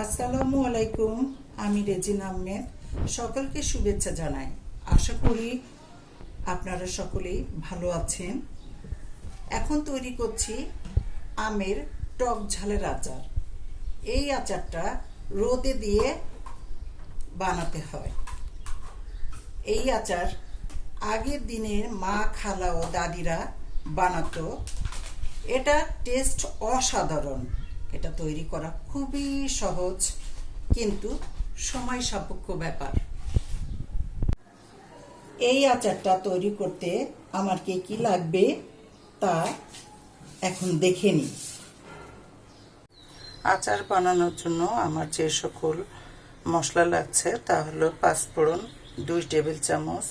আসসালামু আলাইকুম। আমি রেজিনা আহমেদ সকলকে শুভেচ্ছা জানাই। আশা করি আপনারা সকলেই ভালো আছেন। এখন তৈরি করছি আমের টক ঝালের আচার। এই আচারটা রোদে দিয়ে বানাতে হয়। এই আচার আগের দিনের মা, খালা ও দাদিরা বানাতো। এটা টেস্ট অসাধারণ। এটা তৈরি করা খুবই সহজ, কিন্তু সময় সাপেক্ষ ব্যাপার। এই আচারটা তৈরি করতে আমার কি কি লাগবে তা এখন দেখে নিই। আচার বানানোর জন্য আমার যে সকল মশলা লাগছে তা হলো 5 ফোড়ন 2 টেবিল চামচ,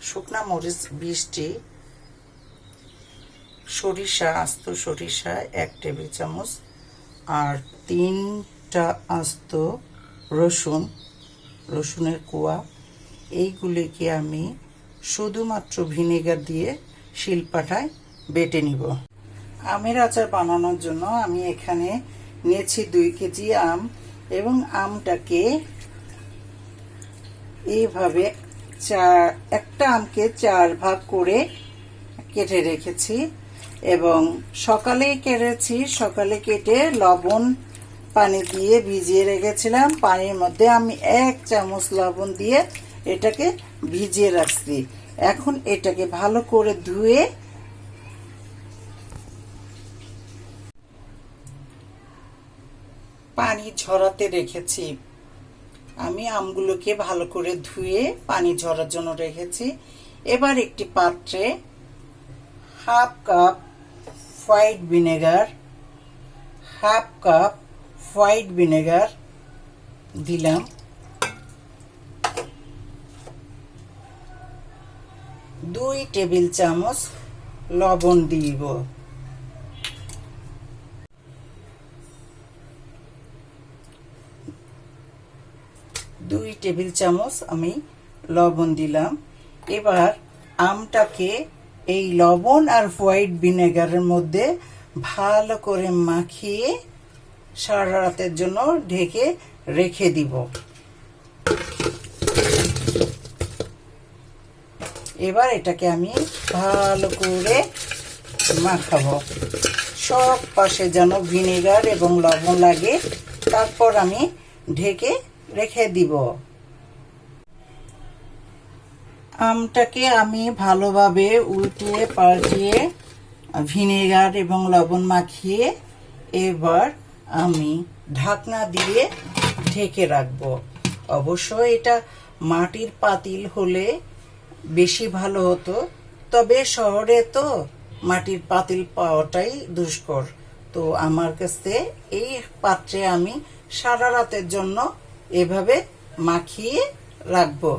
শুকনা মরিচ 20টি, সরিষা, আস্ত সরিষা 1 টেবিল চামচ, আর 3টা আস্ত রসুনের কোয়া। এইগুলিকে আমি শুধুমাত্র ভিনেগার দিয়ে শিলপাটায় বেটে নিব। আমের আচার বানানোর জন্য আমি এখানে নিয়েছি 2 কেজি আম এবং আমটাকে এইভাবে একটা আমকে 4 ভাগ করে কেটে রেখেছি এবং সকালে কেটে লবণ পানি দিয়ে ভিজিয়ে রেখেছিলাম। পানির মধ্যে আমি 1 চামচ লবণ দিয়ে এটাকে ভিজিয়ে রাখছি। এখন এটাকে ভালো করে ধুয়ে পানি ঝরাতে রেখেছি। আমি আমগুলোকে ভালো করে ধুয়ে পানি ঝরার জন্য রেখেছি। এবার একটি পাত্রে 1/2 কাপ হোয়াইট ভিনেগার দিলাম। 2 টেবিল চামচ লবণ দিব। 2 টেবিল চামচ আমি লবণ দিলাম। এবার আমটাকে এই লবণ আর হোয়াইট ভিনেগারের মধ্যে ভালো করে মাখিয়ে সারা রাতের জন্য ঢেকে রেখে দিব। এবার এটাকে আমি ভালো করে মাখাবো, সব পাশে যেন ভিনেগার এবং লবণ লাগে। তারপর আমি ঢেকে রেখে দিব। আমটাকে আমি ভালোভাবে উল্টিয়ে পাল্টিয়ে ভিনেগার এবং লবণ মাখিয়ে এবার আমি ঢাকনা দিয়ে ঢেকে রাখবো। অবশ্যই এটা মাটির পাতিল হলে বেশি ভালো হতো, তবে শহরে তো মাটির পাতিল পাওয়াটাই দুষ্কর। তো আমার কাছে এই পাত্রে আমি সারা রাতের জন্য এভাবে মাখিয়ে রাখবো।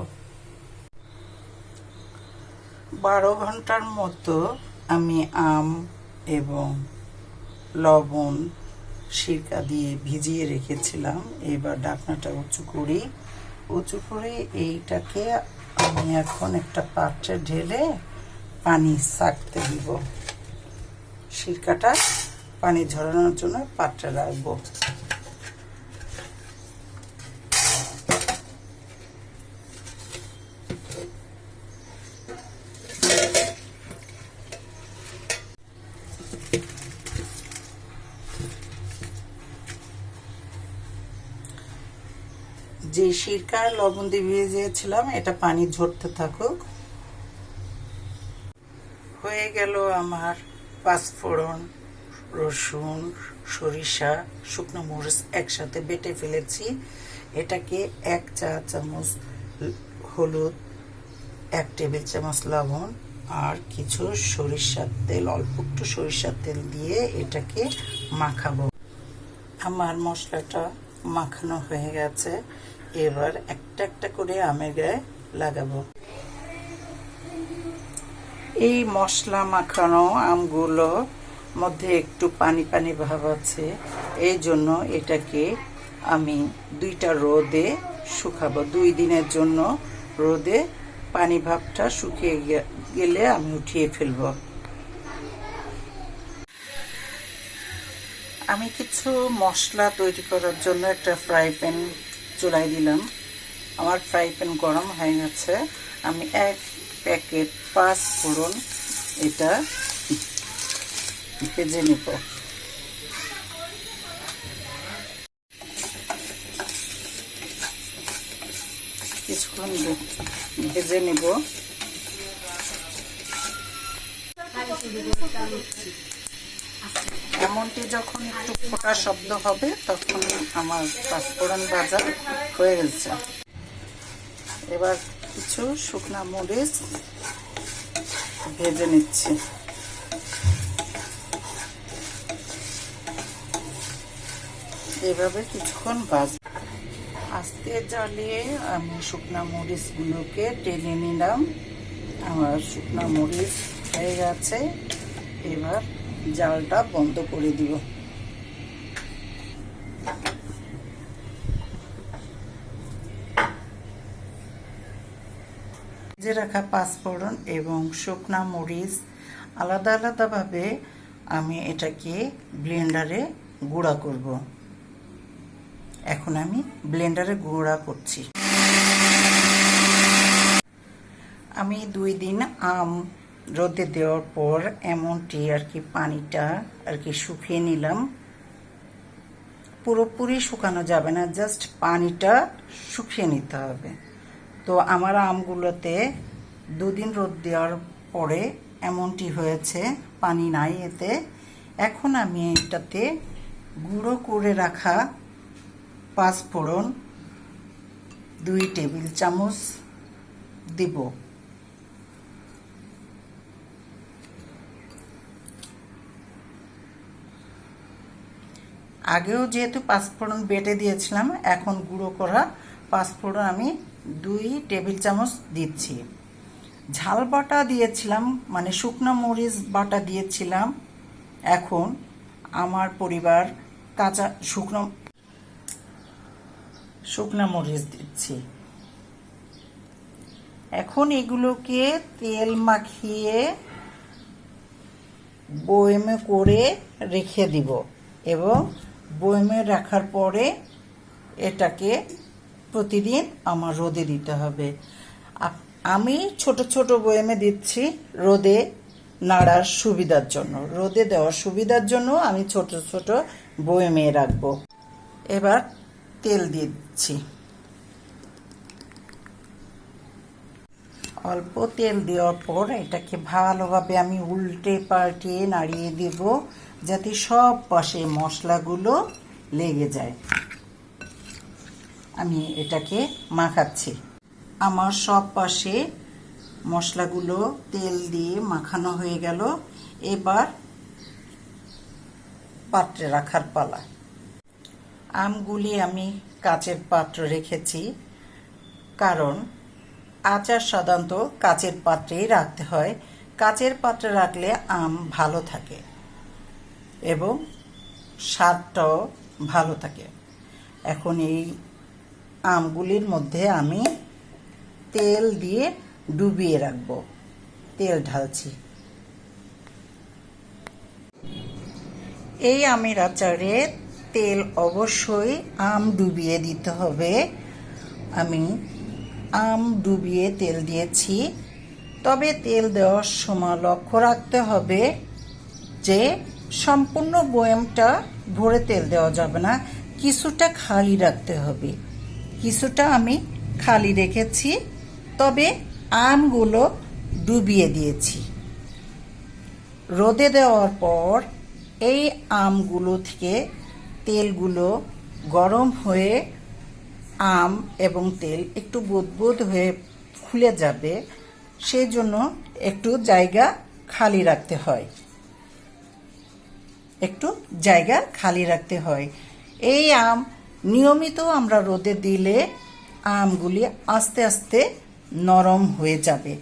12 ঘন্টার মতো আমি আম এবং লবণ সিরকা দিয়ে ভিজিয়ে রেখেছিলাম। এবার ঢাকনাটা উঁচু করে এইটাকে আমি এখন একটা পাত্রে ঢেলে পানি ছাঁকতে দিব। সিরকাটা পানি ঝরানোর জন্য পাত্রে রাখবো। যে সিরকা লবণ দিয়ে ভিজিয়েছিলাম এটা পানি ঝরতে থাকুক। হয়ে গেল আমার 5 ফোড়ন, রসুন, সরিষা, শুকনো মরিচ একসাথে বেটে ফেলেছি। এটাকে 1 চা চামচ হলুদ, 1 টেবিল চামচ লবণ আর কিছু সরিষার তেল, অল্প একটু সরিষার তেল দিয়ে এটাকে মাখাবো। আমার মশলাটা মাখানো হয়ে গেছে। এবার একটা একটা করে আমের গায়ে লাগাবো। এই মশলা মাখানো আমগুলো মধ্যে একটু পানি পানি ভাব আছে, এই জন্য এটাকে আমি 2টা রোদে শুকাবো। 2 দিনের জন্য রোদে পানি ভাবটা শুকিয়ে গেলে আমি উঠিয়ে ফেলবো। আমি কিছু মশলা তৈরি করার জন্য একটা ফ্রাই প্যান চুলায় দিলাম। আমার ফ্রাই প্যান গরম হয়ে গেছে। আমি 1 প্যাকেট 5 ফোড়ন এটা ভেজে নিব। কিছুক্ষণ ভেজে নিব। এমনটি যখন একটু ফোটা শব্দ হবে তখন আমার পাঁচফোড়ন ভাজা হয়ে গেছে। এবার কিছু শুকনা মরিচ ভেজে নিচ্ছি। এভাবে কিছুক্ষণ ভাজব। আস্তে জ্বালিয়ে আমি শুকনা মরিচগুলোকে টেনে নিলাম। আমার শুকনা মরিচ হয়ে গেছে। এবার জালটা বন্ধ করে দিব। ভেজে রাখা পাঁচফোড়ন এবং শুকনা মরিচ আলাদা আলাদাভাবে আমি এটাকে ব্লেন্ডারে গুঁড়া করব। এখন আমি ব্লেন্ডারে গুঁড়া করছি। আমি 2 দিন আম রোদে দেওয়ার পর এমনটি আর কি পানিটা আর কি শুকিয়ে নিলাম। পুরোপুরি শুকানো যাবে না, জাস্ট পানিটা শুকিয়ে নিতে হবে। তো আমার আমগুলোতে 2 দিন রোদ দেওয়ার পরে এমনটি হয়েছে, পানি নাই এতে। এখন আমি এটাতে গুঁড়ো করে রাখা পাঁচফোড়ন 2 টেবিল চামচ দিব। আগেও যেহেতু পাঁচফোড়ন বেটে দিয়েছিলাম, এখন গুঁড়ো করা পাঁচফোড়ন আমি 2 টেবিল চামচ দিচ্ছি। ঝাল বাটা দিয়েছিলাম, মানে শুকনো মরিচ বাটা দিয়েছিলাম। এখন আমার পরিবার কাঁচা শুকনো মরিচ দিচ্ছি। এখন এগুলোকে তেল মাখিয়ে বয়মে করে রেখে দিব এবং বয়মে রাখার পরে এটাকে প্রতিদিন আমার রোদে দিতে হবে। আমি ছোট ছোট বয়মে দিচ্ছি রোদে নাড়ার সুবিধার জন্য, রোদে দেওয়ার সুবিধার জন্য আমি ছোট ছোট বয়মে রাখবো। এবার তেল দিয়ে দিচ্ছি। অল্প তেল দেওয়ার পর এটাকে ভালোভাবে আমি উল্টে পাল্টিয়ে নাড়িয়ে দেব, যাতে সব পাশে মশলাগুলো লেগে যায়। আমি এটাকে মাখাচ্ছি। আমার সব পাশে মশলাগুলো তেল দিয়ে মাখানো হয়ে গেল। এবার পাত্রে রাখার পালা। আমগুলি আমি কাচের পাত্রে রেখেছি, কারণ আচার সাধারণত কাচের পাত্রেই রাখতে হয়। কাচের পাত্রে রাখলে আম ভালো থাকে এবং স্বাদটাও ভালো থাকে। এখন এই আমগুলির মধ্যে আমি তেল দিয়ে ডুবিয়ে রাখবো। তেল ঢালছি। এই আমের আচারে তেল অবশ্যই আম ডুবিয়ে দিতে হবে। আমি আম ডুবিয়ে তেল দিয়েছি, তবে তেল দেওয়ার সময় লক্ষ্য রাখতে হবে যে সম্পূর্ণ বয়ামটা ভরে তেল দেওয়া যাবে না, কিছুটা খালি রাখতে হবে। কিছুটা আমি খালি রেখেছি, তবে আমগুলো ডুবিয়ে দিয়েছি। রোদে দেওয়ার পর এই আমগুলো থেকে তেলগুলো গরম হয়ে আম এবং তেল একটু বুদবুদ হয়ে খুলে যাবে, সেই জন্য একটু জায়গা খালি রাখতে হয়। এই আম নিয়মিত আমরা রোদে দিলে আমগুলি আস্তে আস্তে নরম হয়ে যাবে।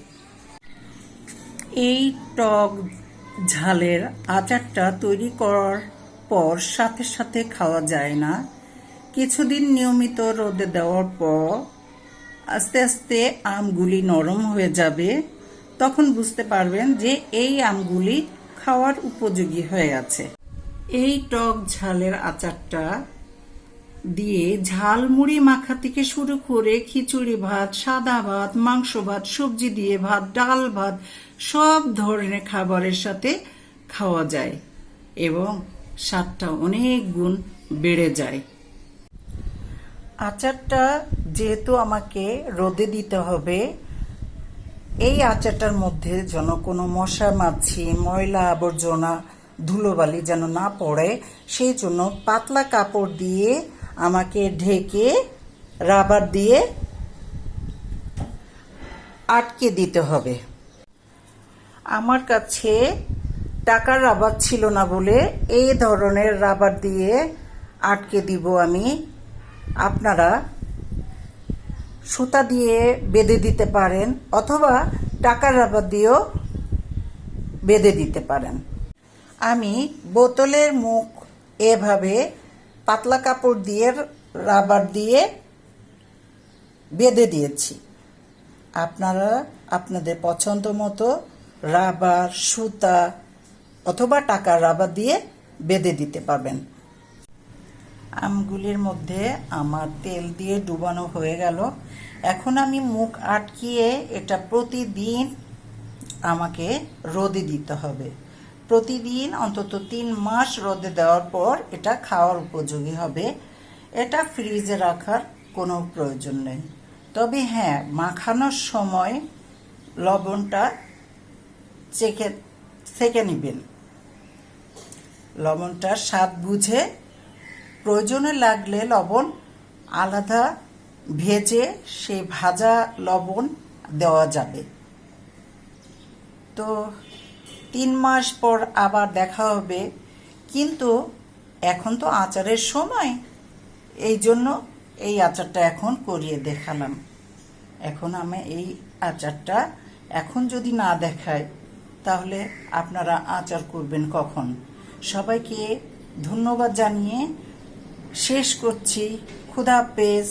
এই টক ঝালের আচারটা তৈরি করার পর সাথে সাথে খাওয়া যায় না। কিছুদিন নিয়মিত রোদে দেওয়ার পর আস্তে আস্তে আমগুলি নরম হয়ে যাবে। তখন বুঝতে পারবেন যে এই আমগুলি খাওয়ার উপযোগী হয়ে আছে। এই টক ঝালের আচারটা দিয়ে ঝালমুড়ি মাখা থেকে শুরু করে খিচুড়ি ভাত, সাদা ভাত, মাংস ভাত, সবজি দিয়ে ভাত, ডাল ভাত সব ধরনের খাবারের সাথে খাওয়া যায় এবং স্বাদটা অনেক গুণ বেড়ে যায়। আচারটা যেহেতু আমাকে রোদে দিতে হবে, এই আচারটার মধ্যে যেন কোনো মশা মাছি, ময়লা আবর্জনা, ধুলোবালি যেন না পড়ে, সেই জন্য পাতলা কাপড় দিয়ে আমাকে ঢেকে রাবার দিয়ে আটকে দিতে হবে। আমার কাছে টাকার রাবার ছিল না বলে এই ধরনের রাবার দিয়ে আটকে দিব আমি। আপনারা সুতা দিয়ে বেঁধে দিতে পারেন অথবা টাকার রাবার দিয়েও বেঁধে দিতে পারেন। আমি বোতলের মুখ এভাবে পাতলা কাপড় দিয়ে রাবার দিয়ে বেঁধে দিয়েছি। আপনারা আপনাদের পছন্দ মতো রাবার, সুতা অথবা টাকার রাবার দিয়ে বেঁধে দিতে পারবেন। আমগুলির মধ্যে আমার তেল দিয়ে ডুবানো হয়ে গেল। এখন আমি মুখ আটকিয়ে এটা প্রতিদিন আমাকে রোদে দিতে হবে। প্রতিদিন অন্তত 3 মাস রোদে দেওয়ার পর এটা খাওয়ার উপযোগী হবে। এটা ফ্রিজে রাখার কোনো প্রয়োজন নেই। তবে হ্যাঁ, মাখানোর সময় লবণটা চেখে নেবেন। লবণটা স্বাদ বুঝে, প্রয়োজনে লাগলে লবণ আলাদা ভেজে সেই ভাজা লবণ দেওয়া যাবে। তো 3 মাস পর আবার দেখা হবে, কিন্তু এখন তো আচারের সময়, এই জন্য এই আচারটা এখন করিয়ে দেখালাম। এখন আমি এই আচারটা এখন যদি না দেখাই তাহলে আপনারা আচার করবেন কখন? সবাইকে ধন্যবাদ জানিয়ে শেষ করছি। খুদা হাফেজ।